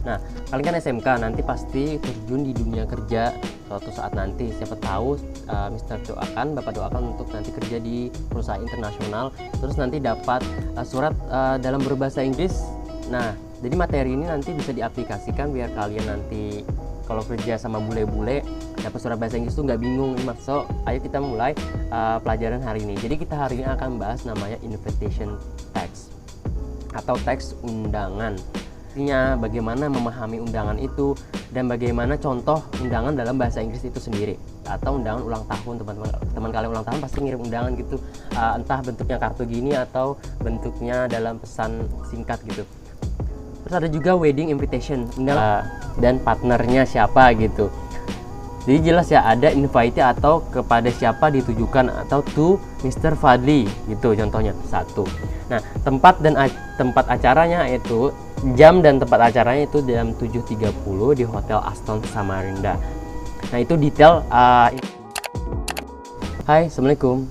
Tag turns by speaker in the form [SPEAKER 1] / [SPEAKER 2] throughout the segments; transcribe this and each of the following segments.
[SPEAKER 1] Nah, kalian kan SMK, nanti pasti terjun di dunia kerja suatu saat nanti. Siapa tahu Mister doakan, Bapak doakan untuk nanti kerja di perusahaan internasional, terus nanti dapat surat dalam berbahasa Inggris. Nah, jadi materi ini nanti bisa diaplikasikan biar kalian nanti kalau kerja sama bule-bule dapat surat bahasa Inggris tuh nggak bingung. So, ayo kita mulai pelajaran hari ini. Jadi kita hari ini akan bahas namanya invitation text atau teks undangan. Artinya bagaimana memahami undangan itu dan bagaimana contoh undangan dalam bahasa Inggris itu sendiri, atau undangan ulang tahun. Teman kalian ulang tahun pasti ngirim undangan gitu, entah bentuknya kartu gini atau bentuknya dalam pesan singkat gitu. Terus ada juga wedding invitation, dan partnernya siapa gitu. Jadi jelas ya, ada invite atau kepada siapa ditujukan, atau to Mr. Fadli gitu contohnya. Satu. Nah, tempat acaranya itu jam dan tempat acaranya itu jam 7.30 di Hotel Aston Samarinda. Nah, itu detail. Hai, Assalamualaikum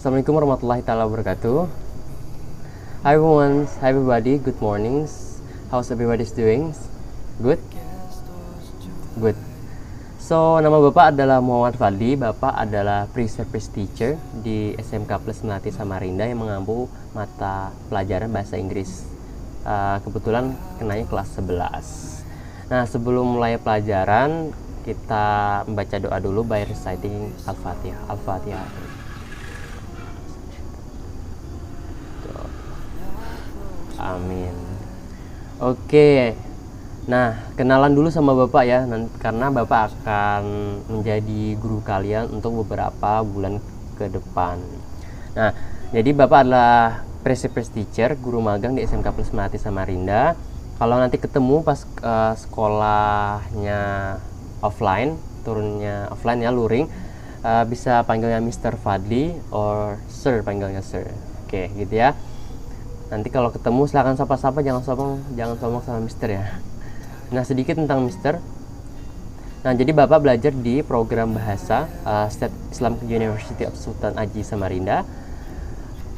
[SPEAKER 1] warahmatullahi taala wabarakatuh. Hi everyone, hi everybody, good mornings. How's everybody's doing? Good? Good. So, nama Bapak adalah Muhammad Fadli. Bapak adalah pre-service teacher di SMK Plus Melati Samarinda yang mengampu mata pelajaran bahasa Inggris. Kebetulan kenanya kelas 11. Nah, sebelum mulai pelajaran, kita membaca doa dulu by reciting Al-Fatihah. Al-Fatihah. Amin. Oke. Nah, kenalan dulu sama Bapak ya, karena Bapak akan menjadi guru kalian untuk beberapa bulan ke depan. Nah, jadi Bapak adalah pre-service teacher, guru magang di SMK Plus Melati Samarinda. Kalau nanti ketemu pas sekolahnya offline, turunnya offline ya, luring, bisa panggilnya Mr. Fadli or Sir, panggilnya Sir. Oke, gitu ya. Nanti kalau ketemu silahkan sapa-sapa, jangan sombong sama Mister ya. Nah, sedikit tentang Mister. Nah, jadi Bapak belajar di program bahasa State Islamic University of Sultan Haji Samarinda.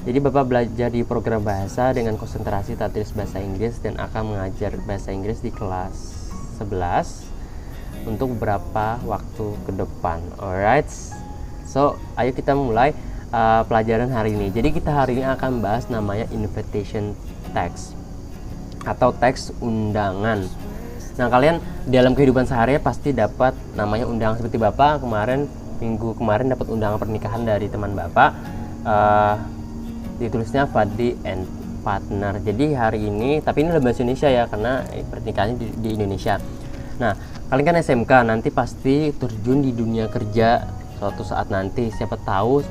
[SPEAKER 1] Jadi Bapak belajar di program bahasa dengan konsentrasi tadris bahasa Inggris dan akan mengajar bahasa Inggris di kelas 11 untuk beberapa waktu ke depan. Alright. So, ayo kita mulai pelajaran hari ini. Jadi kita hari ini akan bahas namanya invitation text atau teks undangan. Nah, kalian dalam kehidupan sehari pasti dapat namanya undangan, seperti Bapak minggu kemarin dapat undangan pernikahan dari teman Bapak, ditulisnya Fadli and partner. Jadi hari ini, tapi ini dalam bahasa Indonesia ya, karena pernikahannya di Indonesia. Nah, kalian kan SMK, nanti pasti terjun di dunia kerja suatu saat nanti. Siapa tahu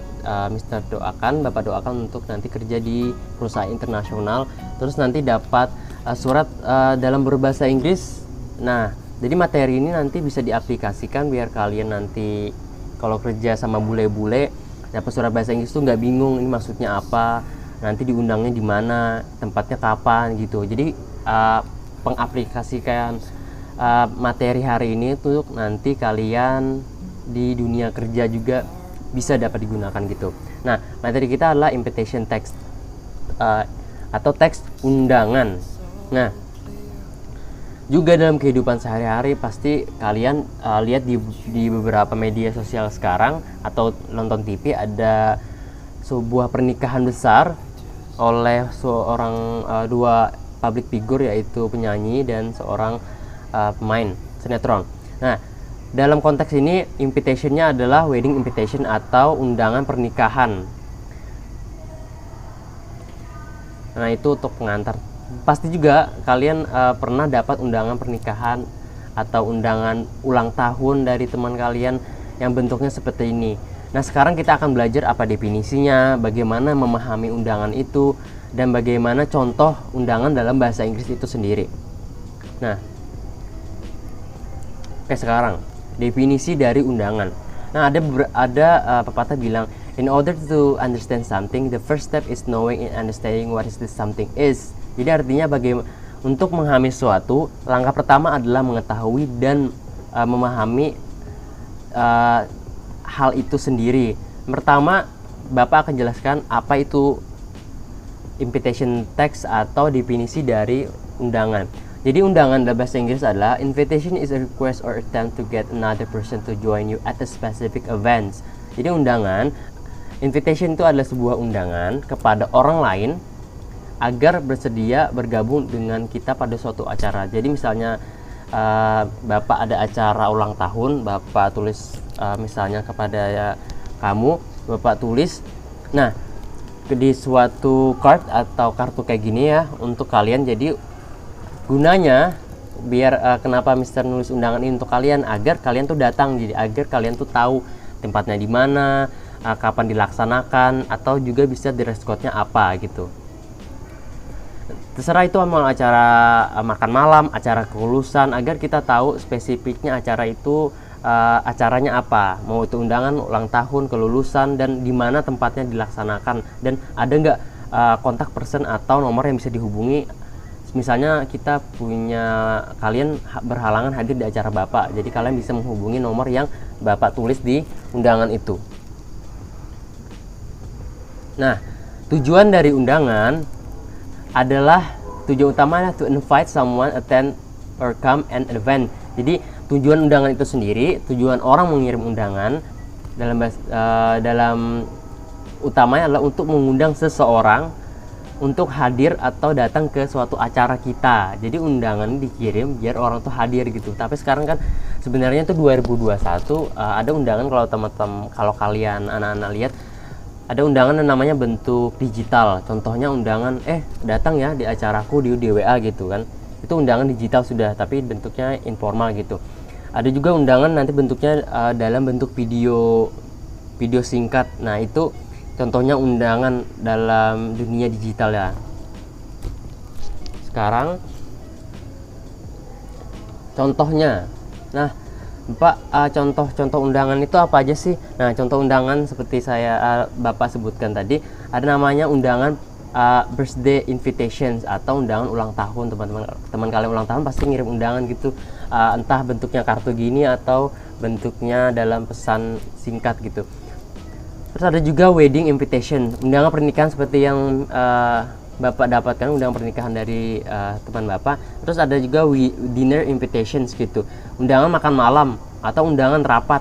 [SPEAKER 1] Mister doakan, Bapak doakan untuk nanti kerja di perusahaan internasional, terus nanti dapat surat dalam berbahasa Inggris. Nah, jadi materi ini nanti bisa diaplikasikan biar kalian nanti kalau kerja sama bule-bule dapat surat bahasa Inggris tuh nggak bingung ini maksudnya apa, nanti diundangnya di mana, tempatnya kapan gitu. Jadi pengaplikasikan materi hari ini tuh nanti kalian di dunia kerja juga bisa dapat digunakan gitu. Nah, materi kita adalah invitation text atau teks undangan. Nah, juga dalam kehidupan sehari-hari pasti kalian lihat di beberapa media sosial sekarang atau nonton TV, ada sebuah pernikahan besar oleh seorang dua public figure, yaitu penyanyi dan seorang pemain sinetron. Nah, dalam konteks ini invitationnya adalah wedding invitation atau undangan pernikahan. Nah, itu untuk pengantar. Pasti juga kalian pernah dapat undangan pernikahan atau undangan ulang tahun dari teman kalian yang bentuknya seperti ini. Nah, sekarang kita akan belajar apa definisinya, bagaimana memahami undangan itu, dan bagaimana contoh undangan dalam bahasa Inggris itu sendiri. Nah, oke, sekarang definisi dari undangan. Nah, ada pepatah bilang, in order to understand something, the first step is knowing and understanding what is this something is. Jadi artinya untuk memahami sesuatu, langkah pertama adalah mengetahui dan memahami hal itu sendiri. Pertama, Bapak akan jelaskan apa itu invitation text atau definisi dari undangan. Jadi undangan dalam bahasa Inggris adalah invitation is a request or attempt to get another person to join you at a specific event. Jadi undangan, invitation itu adalah sebuah undangan kepada orang lain agar bersedia bergabung dengan kita pada suatu acara. Jadi misalnya Bapak ada acara ulang tahun, Bapak tulis misalnya kepada kamu, Bapak tulis, nah di suatu card atau kartu kayak gini ya untuk kalian. Jadi gunanya biar kenapa Mister nulis undangan ini untuk kalian, agar kalian tuh datang, jadi agar kalian tuh tahu tempatnya di mana, kapan dilaksanakan, atau juga bisa dress code-nya apa gitu. Terserah itu mau acara makan malam, acara kelulusan, agar kita tahu spesifiknya acara itu acaranya apa, mau itu undangan ulang tahun, kelulusan, dan di mana tempatnya dilaksanakan, dan ada nggak kontak person atau nomor yang bisa dihubungi. Misalnya kita punya, kalian berhalangan hadir di acara Bapak, jadi kalian bisa menghubungi nomor yang Bapak tulis di undangan itu. Nah, tujuan dari undangan adalah, tujuan utamanya to invite someone attend or come an event. Jadi tujuan undangan itu sendiri, tujuan orang mengirim undangan dalam utamanya adalah untuk mengundang seseorang untuk hadir atau datang ke suatu acara kita. Jadi undangan dikirim biar orang tuh hadir gitu. Tapi sekarang kan sebenarnya itu 2021 ada undangan, kalau teman-teman, kalau kalian anak-anak lihat, ada undangan yang namanya bentuk digital. Contohnya undangan datang ya di acaraku di WA gitu kan. Itu undangan digital sudah, tapi bentuknya informal gitu. Ada juga undangan nanti bentuknya dalam bentuk video singkat. Nah, itu contohnya undangan dalam dunia digital ya. Sekarang contohnya. Nah, Pak, contoh undangan itu apa aja sih? Nah, contoh undangan seperti Bapak sebutkan tadi, ada namanya undangan birthday invitations atau undangan ulang tahun. Teman kalian ulang tahun pasti ngirim undangan gitu, entah bentuknya kartu gini atau bentuknya dalam pesan singkat gitu. Terus ada juga wedding invitation, undangan pernikahan seperti yang Bapak dapatkan, undangan pernikahan dari teman Bapak. Terus ada juga dinner invitations gitu, undangan makan malam atau undangan rapat,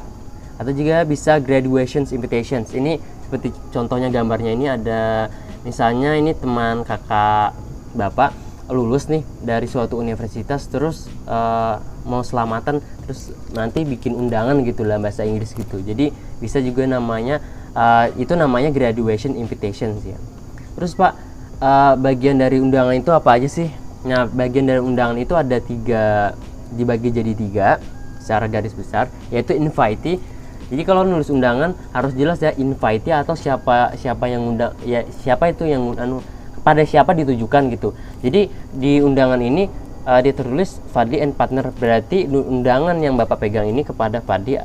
[SPEAKER 1] atau juga bisa graduation invitations. Ini seperti contohnya gambarnya ini ada, misalnya ini teman kakak Bapak lulus nih dari suatu universitas, terus mau selamatan, terus nanti bikin undangan gitu lah bahasa Inggris gitu. Jadi bisa juga namanya itu namanya graduation invitations ya. Terus Pak, bagian dari undangan itu apa aja sih? Nah, bagian dari undangan itu ada 3, dibagi jadi 3 secara garis besar, yaitu invitee. Jadi kalau nulis undangan harus jelas ya invitee atau siapa yang undang ya, siapa itu yang kepada siapa ditujukan gitu. Jadi di undangan ini dia tertulis Fadli and partner, berarti undangan yang Bapak pegang ini kepada Fadli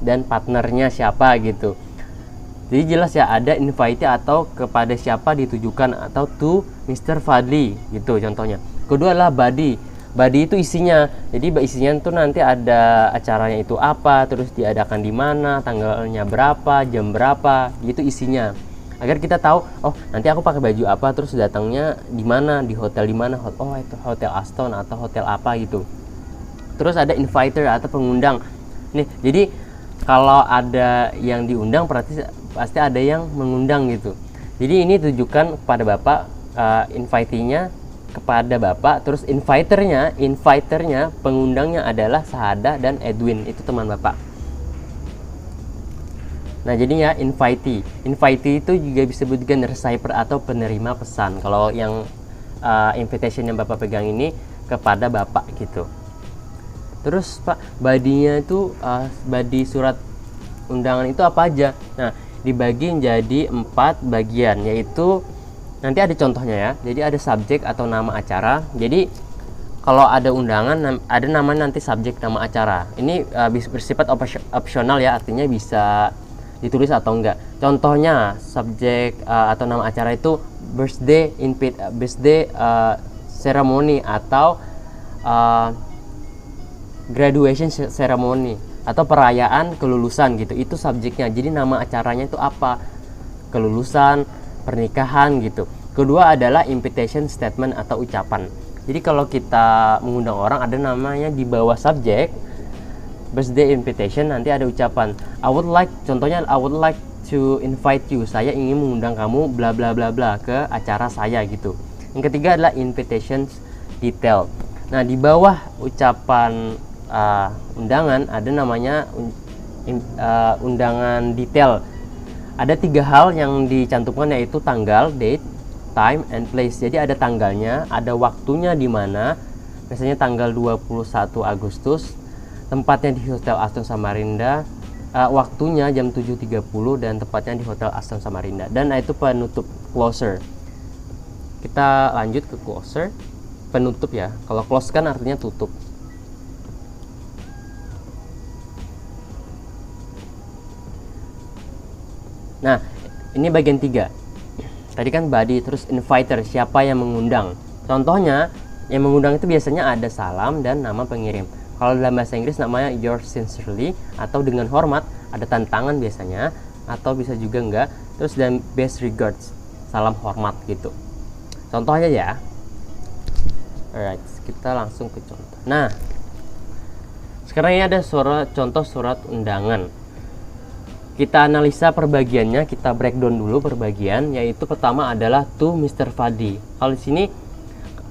[SPEAKER 1] dan partnernya siapa gitu. Jadi jelas ya, ada invitee atau kepada siapa ditujukan, atau to Mr. Fadli gitu contohnya. Kedua adalah body. Body itu isinya. Jadi isinya itu nanti ada acaranya itu apa, terus diadakan di mana, tanggalnya berapa, jam berapa, itu isinya. Agar kita tahu, oh nanti aku pakai baju apa, terus datangnya di mana, di hotel di mana, oh itu hotel Aston atau hotel apa gitu. Terus ada inviter atau pengundang. Nih, jadi kalau ada yang diundang pasti ada yang mengundang gitu. Jadi ini tujukan kepada Bapak, invitee-nya kepada Bapak, terus inviternya pengundangnya adalah Sahada dan Edwin, itu teman Bapak. Nah, jadinya invitee itu juga disebutkan receiver atau penerima pesan. Kalau yang invitation yang Bapak pegang ini kepada Bapak gitu. Terus Pak, body-nya itu body surat undangan itu apa aja? Nah, dibagi menjadi 4 bagian, yaitu nanti ada contohnya ya. Jadi ada subjek atau nama acara. Jadi kalau ada undangan ada namanya nanti subjek nama acara. Ini bersifat opsional ya, artinya bisa ditulis atau enggak. Contohnya subjek atau nama acara itu birthday ceremony atau graduation ceremony atau perayaan kelulusan gitu. Itu subjeknya. Jadi nama acaranya itu apa? Kelulusan, pernikahan gitu. Kedua adalah invitation statement atau ucapan. Jadi kalau kita mengundang orang ada namanya di bawah subjek birthday invitation, nanti ada ucapan I would like, contohnya I would like to invite you, saya ingin mengundang kamu bla bla bla bla ke acara saya gitu. Yang ketiga adalah invitation detail. Nah, di bawah ucapan undangan ada namanya undangan detail. Ada 3 hal yang dicantumkan, yaitu tanggal, date, time, and place. Jadi ada tanggalnya, ada waktunya di mana, biasanya tanggal 21 Agustus, tempatnya di Hotel Aston Samarinda, waktunya jam 7.30 dan tempatnya di Hotel Aston Samarinda. Dan itu penutup, closer. Kita lanjut ke closer, penutup ya. Kalau close kan artinya tutup. Nah, ini bagian 3. Tadi kan body, terus inviter, siapa yang mengundang. Contohnya, yang mengundang itu biasanya ada salam dan nama pengirim. Kalau dalam bahasa Inggris namanya yours sincerely, atau dengan hormat, ada tanda tangan biasanya, atau bisa juga enggak. Terus dan best regards, salam hormat gitu. Contohnya ya. Alright, kita langsung ke contoh. Nah, sekarang ini ada contoh surat undangan. Kita analisa perbagiannya, kita breakdown dulu perbagian, yaitu pertama adalah to Mr. Fadi. Kalau di sini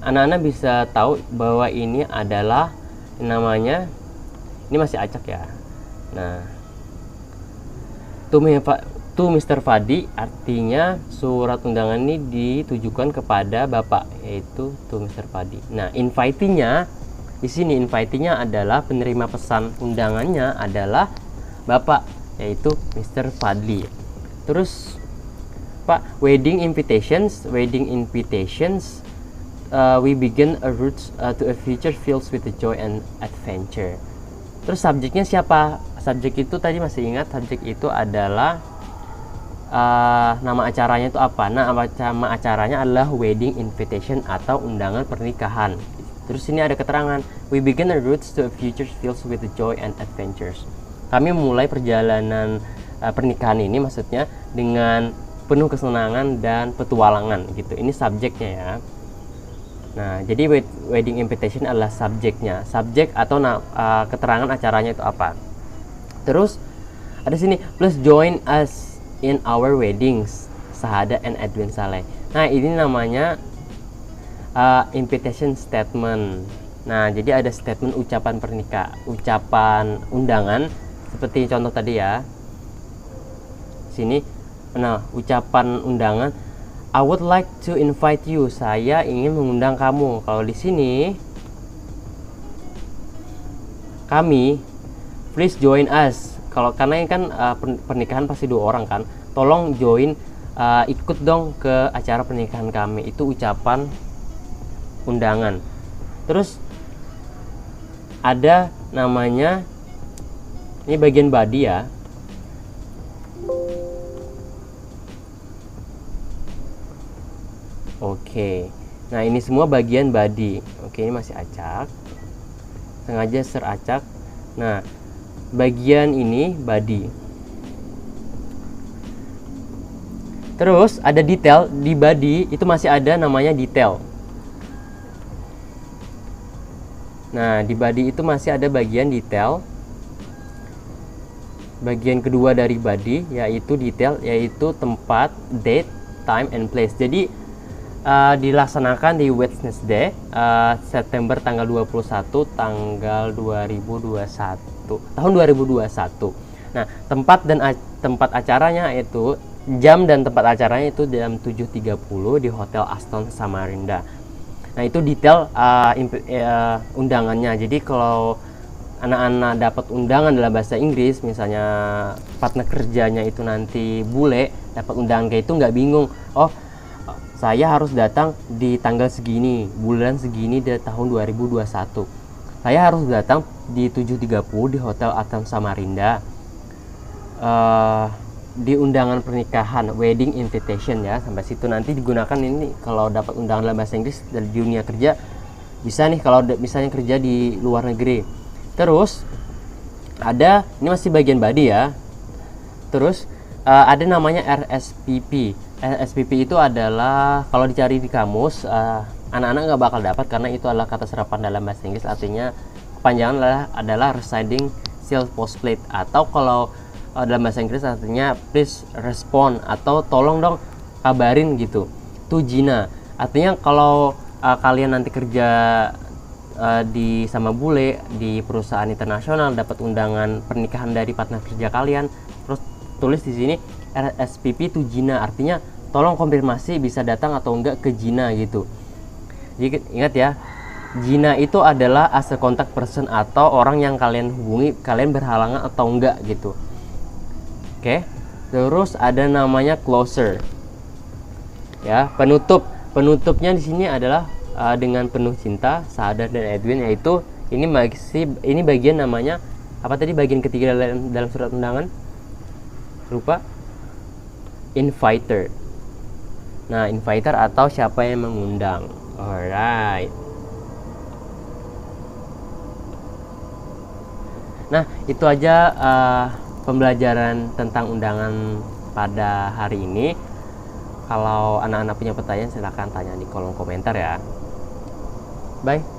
[SPEAKER 1] anak-anak bisa tahu bahwa ini adalah namanya, ini masih acak ya. Nah, to Mr. Fadi artinya surat undangan ini ditujukan kepada Bapak, yaitu to Mr. Fadi. Nah, invitee-nya di sini, invitee-nya adalah penerima pesan undangannya adalah Bapak, yaitu Mr. Fadli. Terus Pak, wedding invitations, we begin a route to a future filled with the joy and adventure. Terus subjeknya siapa? Subjek itu tadi masih ingat, subjek itu adalah nama acaranya itu apa? Nah, nama acaranya adalah wedding invitation atau undangan pernikahan. Terus ini ada keterangan, we begin a route to a future filled with the joy and adventures. Kami memulai perjalanan pernikahan ini, maksudnya dengan penuh kesenangan dan petualangan gitu. Ini subjeknya ya. Nah, jadi wedding invitation adalah subjeknya. Subjek atau keterangan acaranya itu apa. Terus ada sini, please join us in our weddings, Sahada and Edwin Saleh. Nah, ini namanya invitation statement. Nah, jadi ada statement ucapan ucapan undangan. Seperti contoh tadi ya. Sini, nah, ucapan undangan, I would like to invite you. Saya ingin mengundang kamu. Kalau di sini, kami, please join us. Kalau karena ini kan pernikahan pasti 2 orang kan. Tolong join, ikut dong ke acara pernikahan kami. Itu ucapan undangan. Terus ada namanya, ini bagian body ya. Oke. Nah, ini semua bagian body. Oke, ini masih acak. Sengaja seracak. Nah, bagian ini body. Terus ada detail di body, itu masih ada namanya detail. Nah, di body itu masih ada bagian detail. Bagian kedua dari body yaitu detail, yaitu tempat, date, time, and place. Jadi dilaksanakan di Wednesday, September tanggal 21 tanggal 2021 tahun 2021. Nah, tempat acaranya itu, jam dan tempat acaranya itu jam 7.30 di Hotel Aston Samarinda. Nah, itu detail undangannya. Jadi kalau anak-anak dapat undangan dalam bahasa Inggris, misalnya partner kerjanya itu nanti bule, dapat undangan kayak itu nggak bingung. Oh, saya harus datang di tanggal segini, bulan segini di tahun 2021. Saya harus datang di 7.30 di Hotel Aston Samarinda. Di undangan pernikahan, wedding invitation ya, sampai situ. Nanti digunakan ini kalau dapat undangan dalam bahasa Inggris dari dunia kerja, bisa nih kalau misalnya kerja di luar negeri. Terus ada, ini masih bagian body ya. Terus ada namanya RSVP. RSVP itu adalah kalau dicari di kamus, anak-anak nggak bakal dapat karena itu adalah kata serapan dalam bahasa Inggris, artinya kepanjangan adalah residing seal postplate, atau kalau dalam bahasa Inggris artinya please respond atau tolong dong kabarin gitu. To Gina artinya kalau kalian nanti kerja di sama bule di perusahaan internasional, dapat undangan pernikahan dari partner kerja kalian, terus tulis di sini RSVP to Gina, artinya tolong konfirmasi bisa datang atau enggak ke Gina gitu. Jadi ingat ya, Gina itu adalah as a contact person atau orang yang kalian hubungi, kalian berhalangan atau enggak gitu. Oke. Terus ada namanya closer. Ya, penutup. Penutupnya di sini adalah dengan penuh cinta, Saada dan Edwin, yaitu ini bagian namanya apa tadi, bagian ketiga dalam surat undangan? Lupa. Inviter. Nah, inviter atau siapa yang mengundang. Alright. Nah, itu aja pembelajaran tentang undangan pada hari ini. Kalau anak-anak punya pertanyaan, silahkan tanya di kolom komentar ya. Bye.